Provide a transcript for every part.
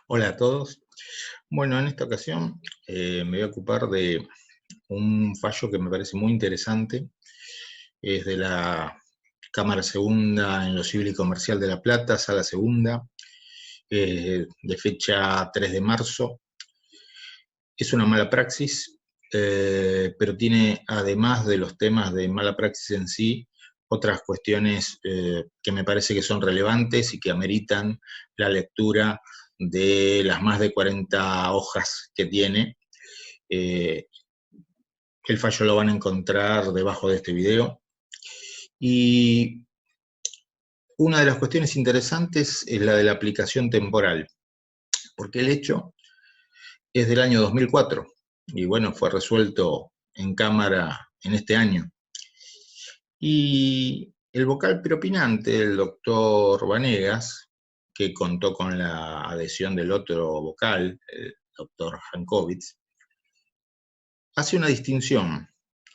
Hola a todos. Bueno, en esta ocasión me voy a ocupar de un fallo que me parece muy interesante. Es de la Cámara Segunda en lo Civil y Comercial de La Plata, Sala Segunda, de fecha 3 de marzo. Es una mala praxis, pero tiene, además de los temas de mala praxis en sí, otras cuestiones que me parece que son relevantes y que ameritan la lectura de las más de 40 hojas que tiene. Eh, el fallo lo van a encontrar debajo de este video. Y una de las cuestiones interesantes es la de la aplicación temporal, porque el hecho es del año 2004 y bueno, fue resuelto en Cámara en este año. Y el vocal preopinante, el doctor Vanegas, que contó con la adhesión del otro vocal, el doctor Jankovich, hace una distinción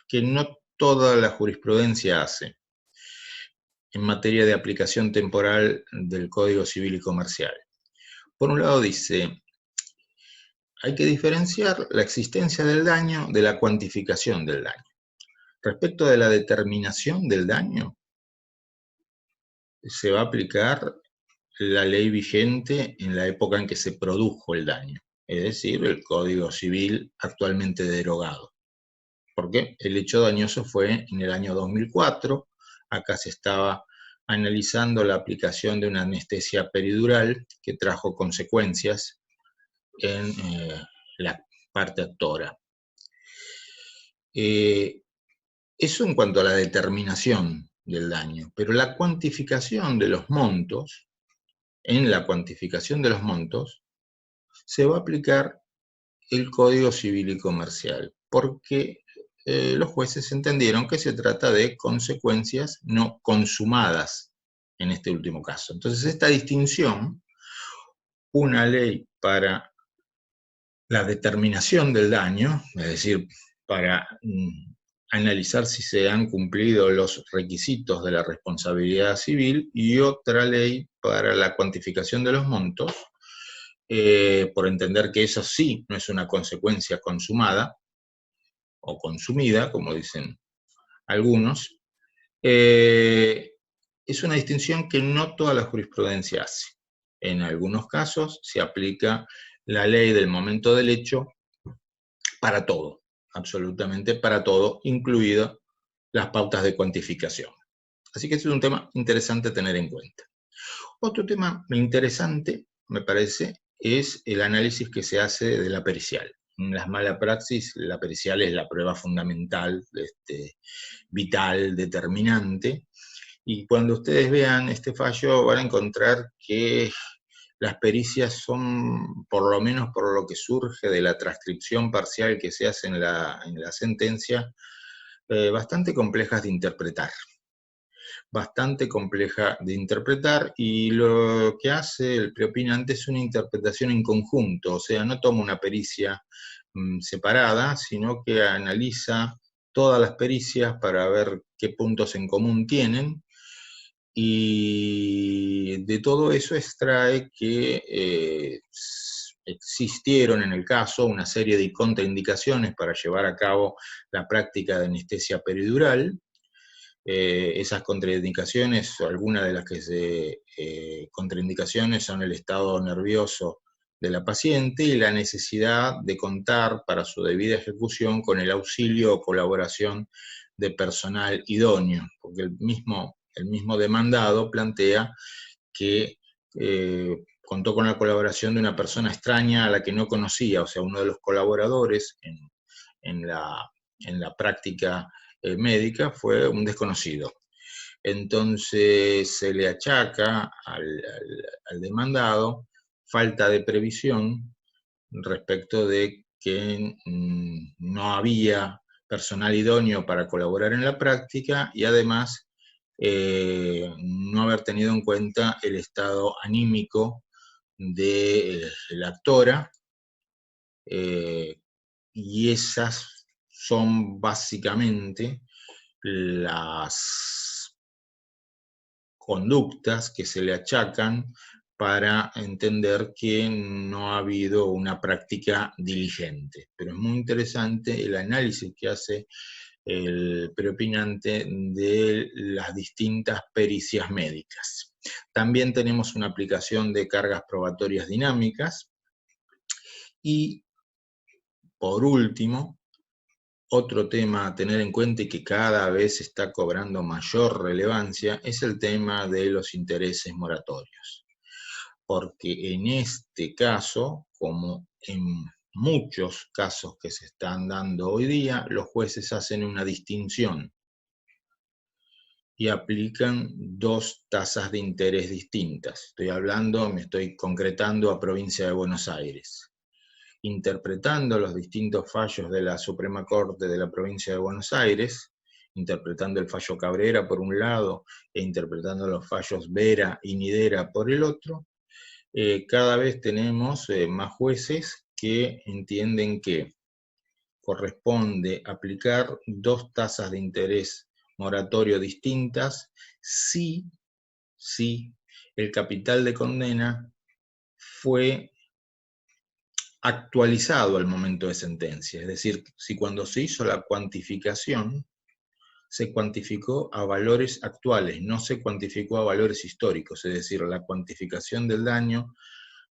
que no toda la jurisprudencia hace en materia de aplicación temporal del Código Civil y Comercial. Por un lado dice, hay que diferenciar la existencia del daño de la cuantificación del daño. Respecto de la determinación del daño, se va a aplicar la ley vigente en la época en que se produjo el daño, es decir, el Código Civil actualmente derogado. Porque el hecho dañoso fue en el año 2004, acá se estaba analizando la aplicación de una anestesia peridural que trajo consecuencias en la parte actora. Eso en cuanto a la determinación del daño, pero la cuantificación de los montos, en la cuantificación de los montos, se va a aplicar el Código Civil y Comercial, porque los jueces entendieron que se trata de consecuencias no consumadas en este último caso. Entonces, esta distinción, una ley para la determinación del daño, es decir, para analizar si se han cumplido los requisitos de la responsabilidad civil, y otra ley para la cuantificación de los montos, por entender que eso sí no es una consecuencia consumada o consumida, como dicen algunos, es una distinción que no toda la jurisprudencia hace. En algunos casos se aplica la ley del momento del hecho para todo, absolutamente para todo, incluido las pautas de cuantificación. Así que este es un tema interesante a tener en cuenta. Otro tema interesante, me parece, es el análisis que se hace de la pericial. En las mala praxis, la pericial es la prueba fundamental, vital, determinante, y cuando ustedes vean este fallo van a encontrar que las pericias son, por lo menos por lo que surge de la transcripción parcial que se hace en la sentencia, bastante complejas de interpretar. Bastante compleja de interpretar, y lo que hace el preopinante es una interpretación en conjunto, o sea, no toma una pericia separada, sino que analiza todas las pericias para ver qué puntos en común tienen, y de todo eso extrae que existieron en el caso una serie de contraindicaciones para llevar a cabo la práctica de anestesia peridural. Esas contraindicaciones, algunas de las que contraindicaciones son el estado nervioso de la paciente y la necesidad de contar para su debida ejecución con el auxilio o colaboración de personal idóneo, porque el mismo demandado plantea que contó con la colaboración de una persona extraña a la que no conocía, o sea, uno de los colaboradores en la práctica médica fue un desconocido. Entonces se le achaca al demandado falta de previsión respecto de que no había personal idóneo para colaborar en la práctica, y además no haber tenido en cuenta el estado anímico de la actora, y esas son básicamente las conductas que se le achacan para entender que no ha habido una práctica diligente. Pero es muy interesante el análisis que hace el preopinante de las distintas pericias médicas. También tenemos una aplicación de cargas probatorias dinámicas y, por último, otro tema a tener en cuenta y que cada vez está cobrando mayor relevancia es el tema de los intereses moratorios. Porque en este caso, como en muchos casos que se están dando hoy día, los jueces hacen una distinción y aplican dos tasas de interés distintas. Me estoy concretando a provincia de Buenos Aires. Interpretando los distintos fallos de la Suprema Corte de la provincia de Buenos Aires, interpretando el fallo Cabrera por un lado e interpretando los fallos Vera y Nidera por el otro, cada vez tenemos más jueces que entienden que corresponde aplicar dos tasas de interés moratorio distintas si el capital de condena fue actualizado al momento de sentencia. Es decir, si cuando se hizo la cuantificación, se cuantificó a valores actuales, no se cuantificó a valores históricos. Es decir, la cuantificación del daño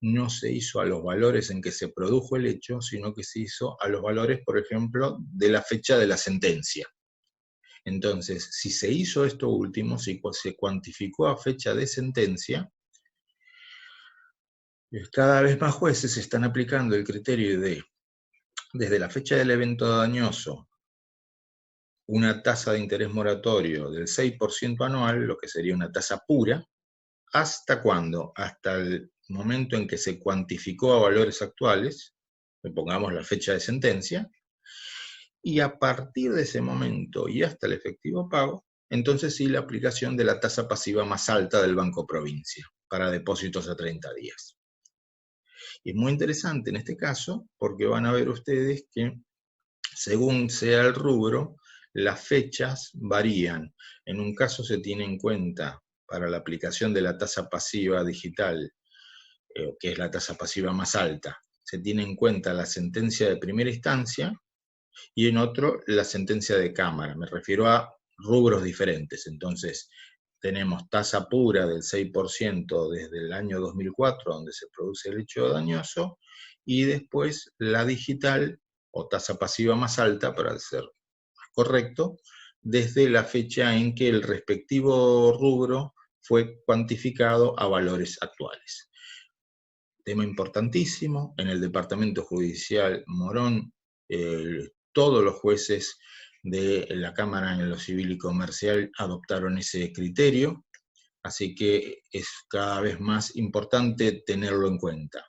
no se hizo a los valores en que se produjo el hecho, sino que se hizo a los valores, por ejemplo, de la fecha de la sentencia. Entonces, si se hizo esto último, si se cuantificó a fecha de sentencia, cada vez más jueces están aplicando el criterio de, desde la fecha del evento dañoso, una tasa de interés moratorio del 6% anual, lo que sería una tasa pura, ¿hasta cuándo? Hasta el momento en que se cuantificó a valores actuales, pongamos la fecha de sentencia, y a partir de ese momento y hasta el efectivo pago, entonces sí la aplicación de la tasa pasiva más alta del Banco Provincia, para depósitos a 30 días. Y es muy interesante en este caso, porque van a ver ustedes que según sea el rubro, las fechas varían. En un caso se tiene en cuenta para la aplicación de la tasa pasiva digital, que es la tasa pasiva más alta, se tiene en cuenta la sentencia de primera instancia y en otro la sentencia de cámara. Me refiero a rubros diferentes. Entonces, tenemos tasa pura del 6% desde el año 2004, donde se produce el hecho dañoso, y después la digital o tasa pasiva más alta, para ser más correcto, desde la fecha en que el respectivo rubro fue cuantificado a valores actuales. Tema importantísimo, en el Departamento Judicial Morón, todos los jueces de la Cámara en lo Civil y Comercial adoptaron ese criterio, así que es cada vez más importante tenerlo en cuenta.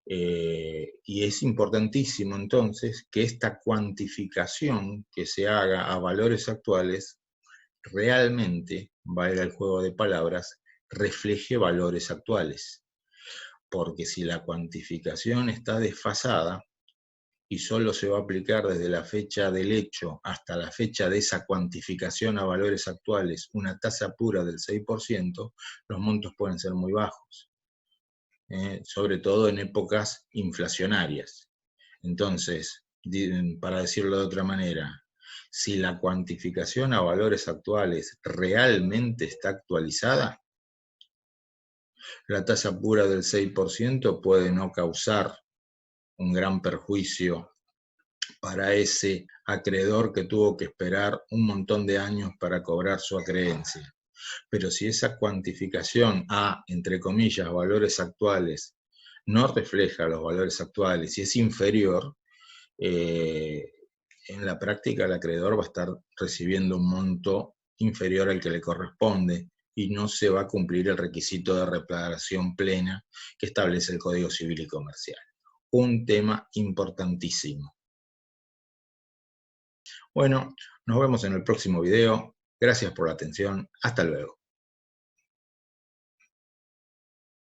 Y es importantísimo entonces que esta cuantificación que se haga a valores actuales realmente, valga el juego de palabras, refleje valores actuales. Porque si la cuantificación está desfasada y solo se va a aplicar desde la fecha del hecho hasta la fecha de esa cuantificación a valores actuales una tasa pura del 6%, los montos pueden ser muy bajos, sobre todo en épocas inflacionarias. Entonces, para decirlo de otra manera, si la cuantificación a valores actuales realmente está actualizada, la tasa pura del 6% puede no causar un gran perjuicio para ese acreedor que tuvo que esperar un montón de años para cobrar su acreencia. Pero si esa cuantificación a, entre comillas, valores actuales, no refleja los valores actuales y es inferior, en la práctica el acreedor va a estar recibiendo un monto inferior al que le corresponde y no se va a cumplir el requisito de reparación plena que establece el Código Civil y Comercial. Un tema importantísimo. Bueno, nos vemos en el próximo video. Gracias por la atención. Hasta luego.